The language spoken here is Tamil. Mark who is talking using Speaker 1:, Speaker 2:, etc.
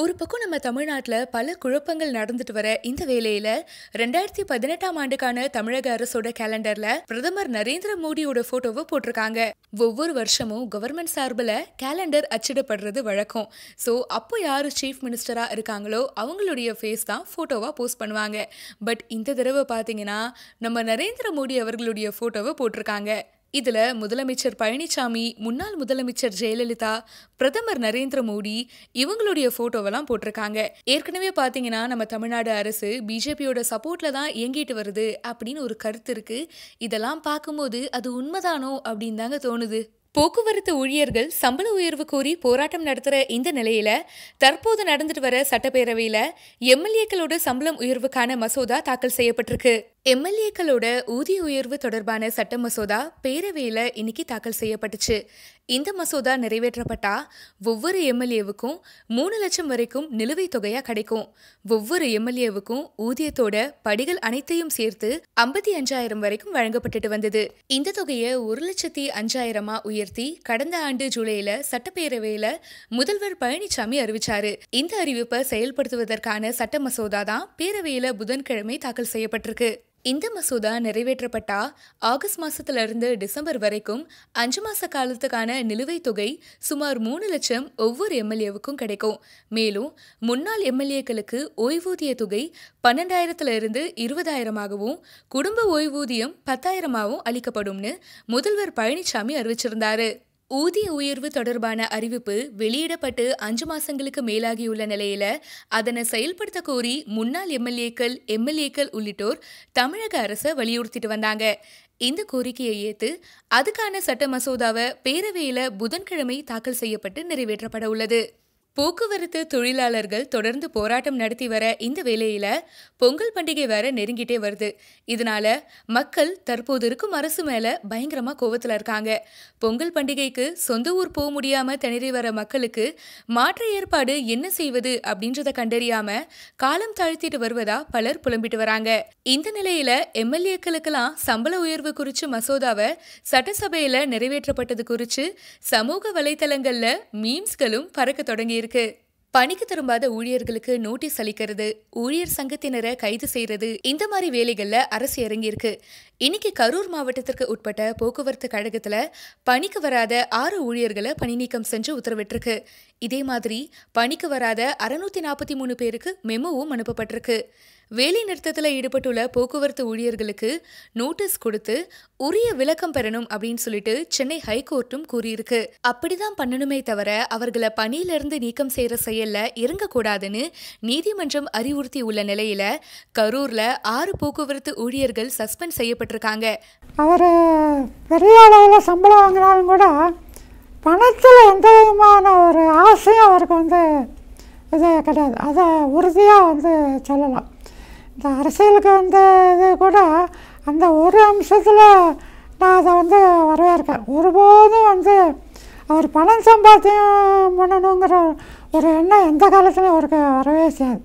Speaker 1: ஒரு பக்கம் நம்ம தமிழ்நாட்டில் பல குழப்பங்கள் நடந்துட்டு வர இந்த வேளையில 2018ஆம் ஆண்டுக்கான தமிழக அரசோட கேலண்டர்ல பிரதமர் நரேந்திர மோடியோட போட்டோவை போட்டிருக்காங்க. ஒவ்வொரு வருஷமும் கவர்மெண்ட் சார்பில் கேலண்டர் அச்சிடப்படுறது வழக்கம். ஸோ அப்போ யாரு சீஃப் மினிஸ்டரா இருக்காங்களோ அவங்களுடைய ஃபேஸ் தான் போட்டோவா போஸ்ட் பண்ணுவாங்க. பட் இந்த தடவை பார்த்தீங்கன்னா நம்ம நரேந்திர மோடி அவர்களுடைய போட்டோவை போட்டிருக்காங்க. இதுல முதலமைச்சர் பழனிசாமி, முன்னாள் முதலமைச்சர் ஜெயலலிதா, பிரதமர் நரேந்திர மோடி இவங்களுடைய போட்டோவெல்லாம் போட்டிருக்காங்க. ஏற்கனவே பாத்தீங்கன்னா நம்ம தமிழ்நாடு அரசு பிஜேபியோட சப்போர்ட்ல தான் இயங்கிட்டு வருது அப்படின்னு ஒரு கருத்து இருக்கு. இதெல்லாம் பார்க்கும்போது அது உண்மைதானோ அப்படின்னு தாங்க தோணுது. போக்குவரத்து ஊழியர்கள் சம்பள உயர்வு கோரி போராட்டம் நடத்துற இந்த நிலையில தற்போது நடந்துட்டு வர சட்டப்பேரவையில எம்எல்ஏக்களோட சம்பளம் உயர்வுக்கான மசோதா தாக்கல் செய்யப்பட்டிருக்கு. எம்எல்ஏக்களோட ஊதிய உயர்வு தொடர்பான சட்ட மசோதா பேரவையில இன்னைக்கு தாக்கல் செய்யப்பட்டுச்சு. இந்த மசோதா நிறைவேற்றப்பட்டா ஒவ்வொரு எம்எல்ஏவுக்கும் 3 லட்சம் வரைக்கும் நிலுவைத் தொகையா கிடைக்கும். ஒவ்வொரு எம்எல்ஏவுக்கும் ஊதியத்தோட படிகள் அனைத்தையும் சேர்த்து 55,000 வரைக்கும் வழங்கப்பட்டுட்டு வந்தது. இந்த தொகையை 1,05,000 உயர்த்தி கடந்த ஆண்டு ஜூலைல சட்டப்பேரவையில முதல்வர் பழனிசாமி அறிவிச்சாரு. இந்த அறிவிப்பை செயல்படுத்துவதற்கான சட்ட மசோதா தான் பேரவையில புதன்கிழமை தாக்கல் செய்யப்பட்டிருக்கு. இந்த மசோதா நிறைவேற்றப்பட்டா ஆகஸ்ட் மாசத்துல இருந்து டிசம்பர் வரைக்கும் 5 மாச காலத்துக்கான நிலுவைத் தொகை சுமார் 3 லட்சம் ஒவ்வொரு எம்எல்ஏவுக்கும் கிடைக்கும். மேலும் முன்னாள் எம்எல்ஏக்களுக்கு ஓய்வூதிய தொகை 12,000 இருந்து 20,000ஆகவும் குடும்ப ஓய்வூதியம் 10,000ஆகவும் அளிக்கப்படும்னு முதல்வர் பழனிசாமி அறிவிச்சிருந்தாரு. ஊதிய உயர்வு தொடர்பான அறிவிப்பு வெளியிடப்பட்டு 5 மாசங்களுக்கு மேலாகியுள்ள நிலையில அதனை செயல்படுத்த கோரி முன்னாள் எம்எல்ஏக்கள் உள்ளிட்டோர் தமிழக அரசை வலியுறுத்திட்டு வந்தாங்க. இந்த கோரிக்கையை ஏற்று அதுக்கான சட்ட மசோதாவை பேரவையில புதன்கிழமை தாக்கல் செய்யப்பட்டு நிறைவேற்றப்பட உள்ளது. போக்குவரத்து தொழிலாளர்கள் தொடர்ந்து போராட்டம் நடத்தி வர இந்த வேளையில பொங்கல் பண்டிகை வேற நெருங்கிட்டே வருது. இதனால மக்கள் தற்போது இருக்கும் அரசு மேல பயங்கரமா கோவத்துல இருக்காங்க. பொங்கல் பண்டிகைக்கு சொந்த ஊர் போக முடியாம திணறி வர மக்களுக்கு மாற்று ஏற்பாடு என்ன செய்வது அப்படின்றத கண்டறியாம காலம் தாழ்த்திட்டு வருவதா பலர் புலம்பிட்டு வராங்க. இந்த நிலையில எம்எல்ஏக்களுக்கெல்லாம் சம்பள உயர்வு குறிச்சு மசோதாவை சட்டசபையில நிறைவேற்றப்பட்டது குறிச்சு சமூக வலைதளங்கள்ல மீம்ஸ்களும் பறக்க தொடங்கி பணிக்கு திரும்பாத ஊழியர்களுக்கு நோட்டீஸ் அளிக்கிறது, ஊழியர் சங்கத்தினரை கைது செய்யறது, இந்த மாதிரி வேலைகள்ல அரசு இறங்கியிருக்கு. இன்னைக்கு கரூர் மாவட்டத்திற்கு உட்பட்ட போக்குவரத்து கழகத்துல பணிக்கு வராத 6 ஊழியர்களை பணி நீக்கம் செஞ்சு உத்தரவிட்டிருக்கு. இதே மாதிரி பணிக்கு வராத 643 பேருக்கு மெமோவும் அனுப்பப்பட்டிருக்கு. வேலை நிறுத்தத்தில் ஈடுபட்டுள்ள போக்குவரத்து ஊழியர்களுக்கு நோட்டீஸ் கொடுத்து உரிய விளக்கம் பெறணும் அப்படின்னு சொல்லிட்டு சென்னை ஹைகோர்ட்டும் கூறியிருக்கு. அப்படிதான் பண்ணணுமே தவிர அவர்களை பணியிலிருந்து நீக்கம் செய்யற செயல்ல இறங்கக்கூடாதுன்னு நீதிமன்றம் அறிவுறுத்தி உள்ள நிலையில கரூர்ல 6 போக்குவரத்து ஊழியர்கள் சஸ்பெண்ட் செய்யப்பட்டிருக்காங்க.
Speaker 2: அவர் பெரிய அளவில் சம்பளம் வாங்கினாலும் கூட பணத்தில் எந்த விதமான ஒரு ஆசையும் அவருக்கு இது கிடையாது. அதை உறுதியாக சொல்லலாம். இந்த அரசியலுக்கு இது கூட அந்த ஒரு அம்சத்தில் நான் அதை வரவேற்கிறேன். ஒருபோதும் அவர் பணம் சம்பாத்தியம் பண்ணணுங்கிற ஒரு எண்ணம் எந்த காலத்துலையும் அவருக்கு வரவே செய்யாது.